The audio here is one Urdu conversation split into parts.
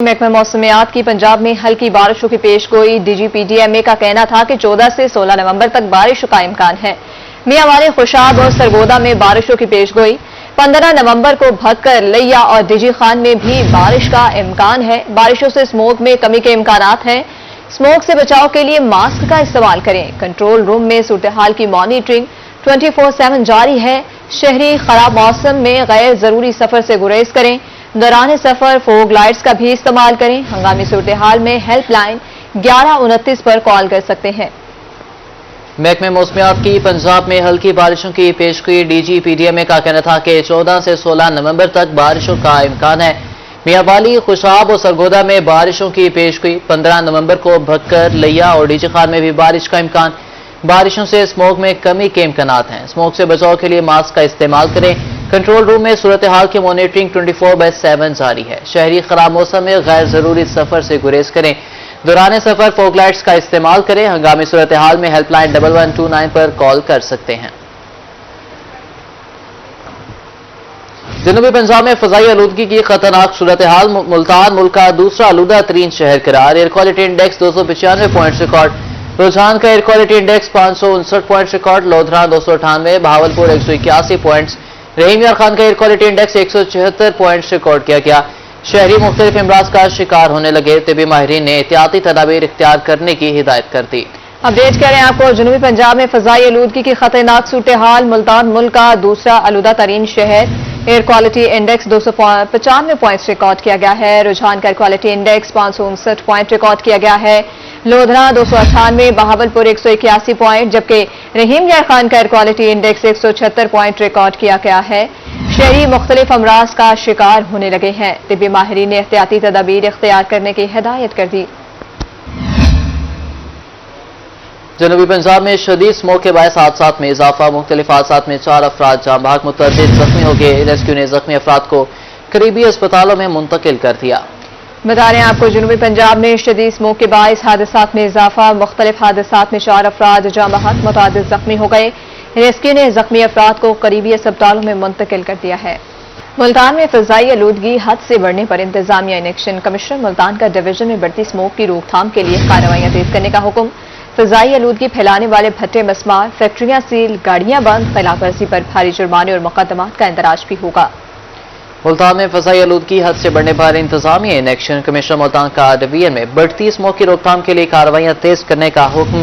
محکمہ موسمیات کی پنجاب میں ہلکی بارشوں کی پیش گوئی DGPDMA کا کہنا تھا کہ 14 سے 16 نومبر تک بارش کا امکان ہے۔ میاں والی، خوشاب اور سرگودا میں بارشوں کی پیش گوئی 15 نومبر کو بھکر، لیا اور ڈیجی خان میں بھی بارش کا امکان ہے۔ بارشوں سے اسموگ میں کمی کے امکانات ہیں۔ اسموگ سے بچاؤ کے لیے ماسک کا استعمال کریں۔ کنٹرول روم میں صورتحال کی مانیٹرنگ 24/7 جاری ہے۔ شہری خراب موسم میں غیر ضروری سفر سے گریز کریں۔ دوران سفر فوگ لائٹس کا بھی استعمال کریں۔ ہنگامی صورتحال میں ہیلپ لائن 1129 پر کال کر سکتے ہیں۔ محکمہ موسمیات کی پنجاب میں ہلکی بارشوں کی پیشگوئی DGPDMA کا کہنا تھا کہ 14 سے 16 نومبر تک بارشوں کا امکان ہے۔ میاں والی، خوشاب اور سرگودا میں بارشوں کی پیشگوئی 15 نومبر کو بھکر، لیا اور ڈیجی خان میں بھی بارش کا امکان۔ بارشوں سے اسموگ میں کمی کے امکانات ہیں۔ اسموگ سے بچاؤ کے لیے ماسک کا استعمال کریں۔ کنٹرول روم میں صورتحال کی مانیٹرنگ 24/7 جاری ہے۔ شہری خراب موسم میں غیر ضروری سفر سے گریز کریں۔ دوران سفر فوگ لائٹس کا استعمال کریں۔ ہنگامی صورتحال میں ہیلپ لائن 1129 پر کال کر سکتے ہیں۔ جنوبی پنجاب میں فضائی آلودگی کی خطرناک صورتحال۔ ملتان ملک کا دوسرا آلودہ ترین شہر قرار۔ Air quality index 295 points record. رجحان کا air quality index 559 points record. Lodhran 298، Bahawalpur 181 points. Rahim Yar Khan کا air quality index 176 points record کیا گیا۔ شہری مختلف امراض کا شکار ہونے لگے۔ طبی ماہرین نے احتیاطی تدابیر اختیار کرنے کی ہدایت کر دی۔ اپڈیٹ کریں آپ کو جنوبی پنجاب میں فضائی آلودگی کی خطرناک صورتحال۔ ملتان ملک کا دوسرا آلودہ ترین شہر۔ Year quality index 295 points record کیا گیا ہے۔ رجحان کا air quality index 559 point record کیا گیا ہے۔ لودھرا 298، بہاولپور 181 پوائنٹ، جبکہ رحیم یار خان کا air quality index 176 point record کیا گیا ہے۔ شہری مختلف امراض کا شکار ہونے لگے ہیں۔ طبی ماہرین نے احتیاطی تدابیر اختیار کرنے کی ہدایت کر دی۔ جنوبی پنجاب میں شدید اسموگ کے باعث حادثات میں اضافہ۔ مختلف حادثات میں 4 افراد جاں بحق، متعدد زخمی ہو گئے۔ ریسکیو نے زخمی افراد کو قریبی اسپتالوں میں منتقل کر دیا۔ بتا رہے ہیں آپ کو جنوبی پنجاب میں شدید اسموگ کے باعث حادثات میں اضافہ۔ مختلف حادثات میں 4 افراد جاں بحق، متعدد زخمی ہو گئے۔ ریسکیو نے زخمی افراد کو قریبی اسپتالوں میں منتقل کر دیا ہے۔ ملتان میں فضائی آلودگی حد سے بڑھنے پر انتظامیہ ان ایکشن۔ کمشنر ملتان کا ڈویژن میں بڑھتی اسموگ کی روک تھام کے لیے کارروائیاں تیز کرنے کا حکم۔ فضائی آلودگی پھیلانے والے بھٹے مسمار، فیکٹریاں سیل، گاڑیاں بند، خلاف ورزی پر بھاری جرمانے اور مقدمات کا اندراج بھی ہوگا۔ ملتان میں فضائی آلودگی حد سے بڑھنے پر انتظامیہ ان ایکشن۔ کمشنر ملتان کا ڈویژن میں بڑھتی اسموگ کی روک تھام کے لیے کارروائیاں تیز کرنے کا حکم۔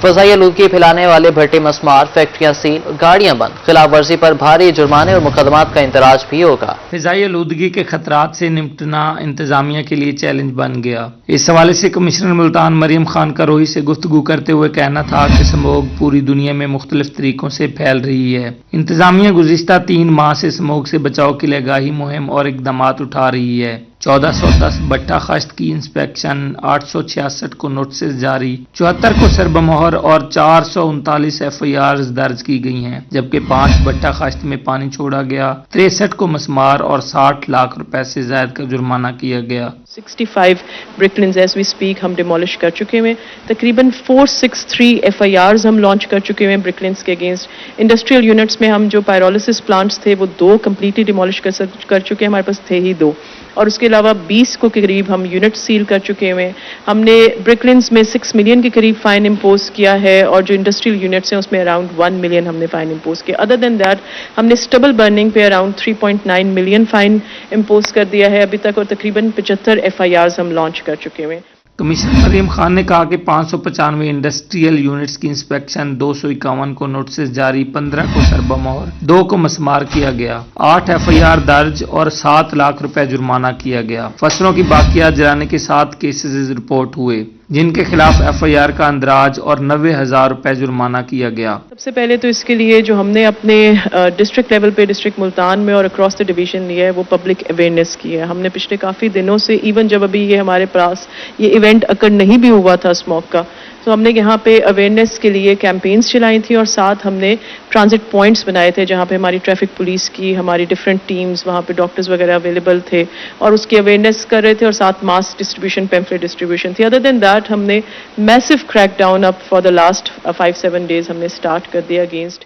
فضائی آلودگی پھیلانے والے بھٹے مسمار، فیکٹریاں سیل، گاڑیاں بند، خلاف ورزی پر بھاری جرمانے اور مقدمات کا اندراج بھی ہوگا۔ فضائی آلودگی کے خطرات سے نمٹنا انتظامیہ کے لیے چیلنج بن گیا۔ اس حوالے سے کمشنر ملتان مریم خان کروہی سے گفتگو کرتے ہوئے کہنا تھا کہ اسموگ پوری دنیا میں مختلف طریقوں سے پھیل رہی ہے۔ انتظامیہ گزشتہ 3 ماہ سے اسموگ سے بچاؤ کے لیے آگاہی مہم اور اقدامات اٹھا رہی ہے۔ 1410 بٹا خشت کی انسپیکشن، 866 کو نوٹسز جاری، 74 کو سربمہر اور 439 FIRs درج کی گئی ہیں، جبکہ 5 بٹا خشت میں پانی چھوڑا گیا، 63 کو مسمار اور 60 لاکھ روپے سے زائد کا جرمانہ کیا گیا۔ 65 برکلنز ایز وی سپیک ہم ڈیمولش کر چکے ہیں۔ تقریباً 463 FIRs ہم لانچ کر چکے ہیں برکلنز کے اگینسٹ۔ انڈسٹریل یونٹس میں ہم جو پائرولسس پلانٹس تھے وہ 2 کمپلیٹلی ڈیمولش کر چکے ہیں، ہمارے پاس تھے ہی 2، اور اس کے علاوہ 20 کو قریب ہم یونٹ سیل کر چکے ہیں۔ ہم نے برکلنز میں 6 ملین کے قریب فائن امپوز کیا ہے، اور جو انڈسٹریل یونٹس ہیں اس میں اراؤنڈ 1 ملین ہم نے فائن امپوز کیا۔ ادر دین دیٹ ہم نے اسٹبل برننگ پہ اراؤنڈ 3.9 ملین فائن امپوز کر دیا ہے ابھی تک، اور تقریباً 75 FIRs ہم لانچ کر چکے ہیں۔ کمشنر مریم خان نے کہا کہ 595 انڈسٹریل یونٹس کی انسپیکشن، 251 کو نوٹسز جاری، 15 کو سربمہر، 2 کو مسمار کیا گیا، 8 FIR درج اور 7 لاکھ روپے جرمانہ کیا گیا۔ فصلوں کی باقیات جلانے کے 7 کیسز رپورٹ ہوئے، جن کے خلاف FIR کا اندراج اور 90,000 روپے جرمانہ کیا گیا۔ سب سے پہلے تو اس کے لیے جو ہم نے اپنے ڈسٹرکٹ لیول پہ ڈسٹرکٹ ملتان میں اور اکراس دا ڈویژن لیا ہے وہ پبلک اویئرنیس کی ہے۔ ہم نے پچھلے کافی دنوں سے، ایون جب ابھی یہ ہمارے پاس یہ ایونٹ اکر نہیں بھی ہوا تھا اسموگ کا، تو ہم نے یہاں پہ اویئرنیس کے لیے کیمپینز چلائی تھی، اور ساتھ ہم نے ٹرانزٹ پوائنٹس بنائے تھے جہاں پہ ہماری ٹریفک پولیس کی، ہماری ڈفرینٹ ٹیمز، وہاں پہ ڈاکٹرز وغیرہ اویلیبل تھے، اور اس کی اویئرنیس کر رہے تھے، اور ساتھ ماس ڈسٹریبیوشن، پیمفلیٹ ڈسٹریبیوشن تھی۔ ادر دین دیٹ ہم نے میسو کریک ڈاؤن اب فار دا لاسٹ 5-7 days ہم نے اسٹارٹ کر دیا اگینسٹ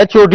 HOD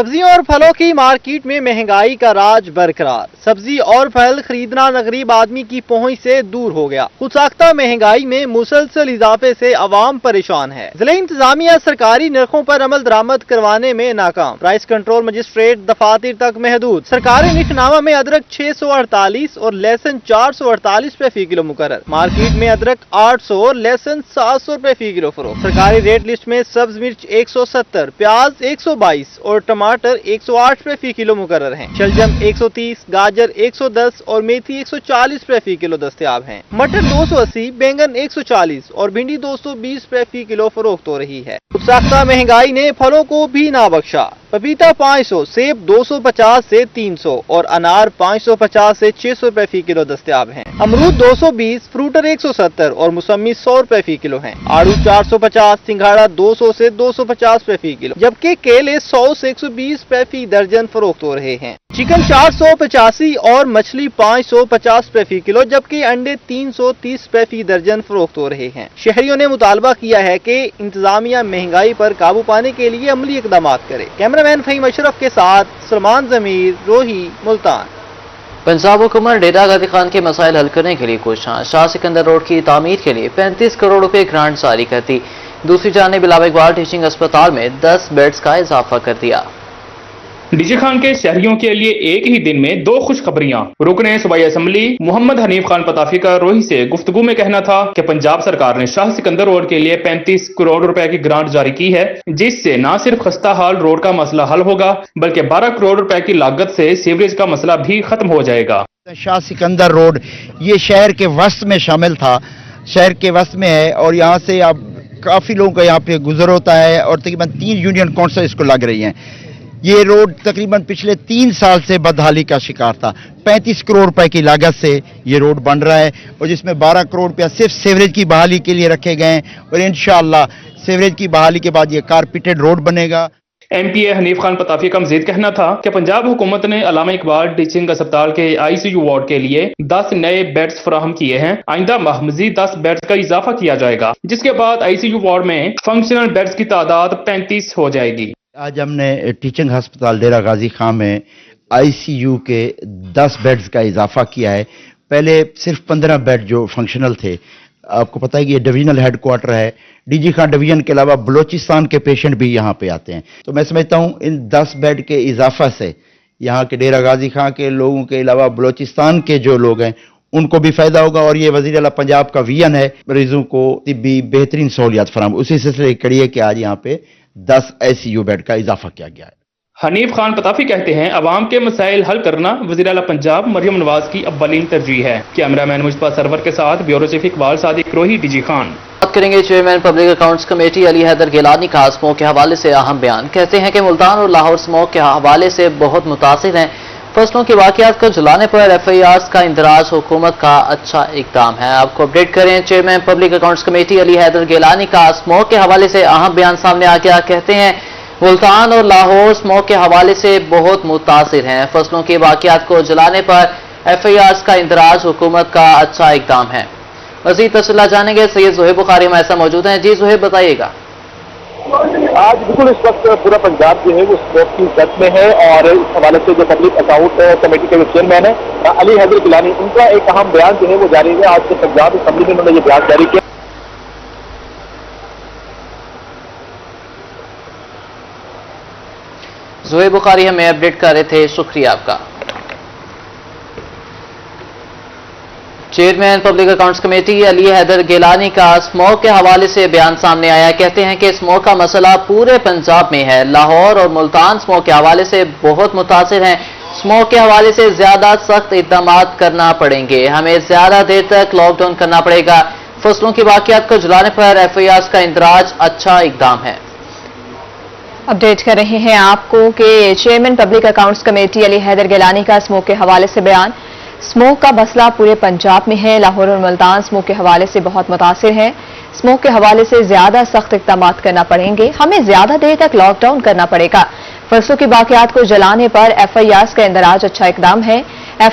سبزیوں اور پھلوں کی مارکیٹ میں مہنگائی کا راج برقرار، سبزی اور پھل خریدنا غریب آدمی کی پہنچ سے دور ہو گیا۔ خود ساختہ مہنگائی میں مسلسل اضافے سے عوام پریشان ہے۔ ضلع انتظامیہ سرکاری نرخوں پر عمل درآمد کروانے میں ناکام، پرائس کنٹرول مجسٹریٹ دفاتر تک محدود۔ سرکاری نرخ نامہ میں ادرک 648 اور لہسن 448 روپے فی کلو مقرر، مارکیٹ میں ادرک 800 اور لہسن 700 روپے فی کلو فروخت۔ سرکاری ریٹ لسٹ میں سبز مرچ 170، پیاز 122 اور ٹماٹر 108 روپے فی کلو مقرر ہیں۔ شلجم 130، گاجر 110 اور میتھی 140 روپے فی کلو دستیاب ہیں۔ مٹر 280، بینگن 140 اور بھنڈی 220 روپے فی کلو فروخت ہو رہی ہے۔ خود ساختہ مہنگائی نے پھلوں کو بھی نہ بخشا، پپیتا 500، سیب 250 سے 300 اور انار 550 سے 600 روپے فی کلو دستیاب ہیں۔ امرود 220، فروٹر 170 اور موسمی 100 روپے فی کلو ہیں۔ آڑو 450، سنگھاڑا 200 سے 250 روپے فی کلو، جبکہ کیلے 100 سے 120 روپے فی درجن فروخت ہو رہے ہیں۔ چکن 485 اور مچھلی 550 روپے فی کلو، جبکہ انڈے 330 روپے فی درجن فروخت ہو رہے ہیں۔ شہریوں نے مطالبہ کیا ہے کہ انتظامیہ مہنگائی پر قابو پانے کے لیے عملی اقدامات کرے۔ کیمرامین فہیم اشرف کے ساتھ سلمان ضمیر، روہی، ملتان۔ پنجاب حکومت ڈیرہ غازی خان کے مسائل حل کرنے کے لیے کوشاں، شاہ سکندر روڈ کی تعمیر کے لیے 35 کروڑ روپے گرانٹ جاری کرتی، دوسری جانب علاوہ اقبال ٹیچنگ اسپتال میں 10 بیڈز کا اضافہ کر دیا۔ ڈی جی خان کے شہریوں کے لیے ایک ہی دن میں 2 خوشخبریاں۔ رکن صوبائی اسمبلی محمد حنیف خان پتافی کا روہی سے گفتگو میں کہنا تھا کہ پنجاب سرکار نے شاہ سکندر روڈ کے لیے 35 کروڑ روپے کی گرانٹ جاری کی ہے، جس سے نہ صرف خستہ حال روڈ کا مسئلہ حل ہوگا بلکہ 12 کروڑ روپے کی لاگت سے سیوریج کا مسئلہ بھی ختم ہو جائے گا۔ شاہ سکندر روڈ یہ شہر کے وسط میں شامل تھا، شہر کے وسط میں ہے اور یہاں سے اب کافی لوگوں کا یہاں پہ گزر ہوتا ہے اور تقریباً 3 یونین کونسل اس کو لگ رہی ہیں۔ یہ روڈ تقریباً پچھلے 3 سال سے بدحالی کا شکار تھا۔ 35 کروڑ روپے کی لاگت سے یہ روڈ بن رہا ہے اور جس میں 12 کروڑ روپیہ صرف سیوریج کی بحالی کے لیے رکھے گئے ہیں اور انشاءاللہ سیوریج کی بحالی کے بعد یہ کارپیٹڈ روڈ بنے گا۔ ایم پی اے حنیف خان پتافی کا مزید کہنا تھا کہ پنجاب حکومت نے علامہ اقبال ٹیچنگ اسپتال کے ICU وارڈ کے لیے 10 نئے بیڈز فراہم کیے ہیں۔ آئندہ ماہ مزید 10 بیڈز کا اضافہ کیا جائے گا، جس کے بعد ICU وارڈ میں فنکشنل بیڈز کی تعداد 35 ہو جائے گی۔ آج ہم نے ٹیچنگ ہسپتال ڈیرہ غازی خان میں ICU کے 10 بیڈز کا اضافہ کیا ہے۔ پہلے صرف 15 بیڈ جو فنکشنل تھے۔ آپ کو پتہ ہے کہ یہ ڈویژنل ہیڈ کوارٹر ہے، ڈی جی خان ڈویژن کے علاوہ بلوچستان کے پیشنٹ بھی یہاں پہ آتے ہیں، تو میں سمجھتا ہوں ان 10 بیڈ کے اضافہ سے یہاں کے ڈیرہ غازی خان کے لوگوں کے علاوہ بلوچستان کے جو لوگ ہیں ان کو بھی فائدہ ہوگا اور یہ وزیر اعلیٰ پنجاب کا ویژن ہے مریضوں کو طبی بہترین سہولیات فراہم۔ اسی سلسلے کی کڑی ہے کہ آج یہاں پہ 10 ICU بیڈ کا اضافہ کیا گیا ہے۔ حنیف خان پتافی کہتے ہیں عوام کے مسائل حل کرنا وزیر اعلیٰ پنجاب مریم نواز کی اولین ترجیح ہے۔ کیمرامین مصطفیٰ سرور کے ساتھ بیورو چیف اقبال صادق، روہی، ڈی جی خان۔ بات کریں گے چیئرمین پبلک اکاؤنٹس کمیٹی علی حیدر گیلانی کا اسموک کے حوالے سے اہم بیان۔ کہتے ہیں کہ ملتان اور لاہور اسموک کے حوالے سے بہت متاثر ہیں، فصلوں کی واقعات کو جلانے پر FIRs کا اندراج حکومت کا اچھا اقدام ہے۔ آپ کو اپڈیٹ کریں، چیئرمین پبلک اکاؤنٹس کمیٹی علی حیدر گیلانی کا اسموک کے حوالے سے اہم بیان سامنے آ گیا۔ کہتے ہیں ملتان اور لاہور اسموک کے حوالے سے بہت متاثر ہیں، فصلوں کی واقعات کو جلانے پر FIRs کا اندراج حکومت کا اچھا اقدام ہے۔ مزید تفصیلات جانیں گے، سید زہیب بخاری ہمارے ساتھ موجود ہیں۔ جی زہیب، بتائیے گا۔ آج بالکل اس وقت پورا پنجاب جو ہے وہ اسموک کی زد میں ہے اور اس حوالے سے جو پبلک اکاؤنٹ کمیٹی کے جو چیئرمین ہیں علی حیدر گیلانی، ان کا ایک اہم بیان جو ہے وہ جاری ہے۔ آج سے پنجاب اسمبلی میں انہوں نے یہ بیان جاری کیا۔ زہیب بخاری ہمیں اپڈیٹ کر رہے تھے، شکریہ آپ کا۔ چیئرمین پبلک اکاؤنٹس کمیٹی علی حیدر گیلانی کا اسموک کے حوالے سے بیان سامنے آیا۔ کہتے ہیں کہ اسموک کا مسئلہ پورے پنجاب میں ہے، لاہور اور ملتان اسموک کے حوالے سے بہت متاثر ہیں، اسموک کے حوالے سے زیادہ سخت اقدامات کرنا پڑیں گے، ہمیں زیادہ دیر تک لاک ڈاؤن کرنا پڑے گا، فصلوں کی واقعات کو جلانے پر FIRs کا اندراج اچھا اقدام ہے۔ اپڈیٹ کر رہے ہیں آپ کو کہ چیئرمین پبلک اکاؤنٹس کمیٹی علی حیدر گیلانی کا اسموک کے حوالے سے بیان۔ اسموک کا مسئلہ پورے پنجاب میں ہے، لاہور اور ملتان اسموک کے حوالے سے بہت متاثر ہیں، اسموک کے حوالے سے زیادہ سخت اقدامات کرنا پڑیں گے، ہمیں زیادہ دیر تک لاک ڈاؤن کرنا پڑے گا، فصلوں کی باقیات کو جلانے پر FIRs کا اندراج اچھا اقدام ہے،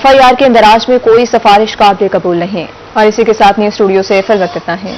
FIR کے اندراج میں کوئی سفارش قابل قبول نہیں۔ اور اسی کے ساتھ نیوز اسٹوڈیو سے فی الوقت اتنا ہے۔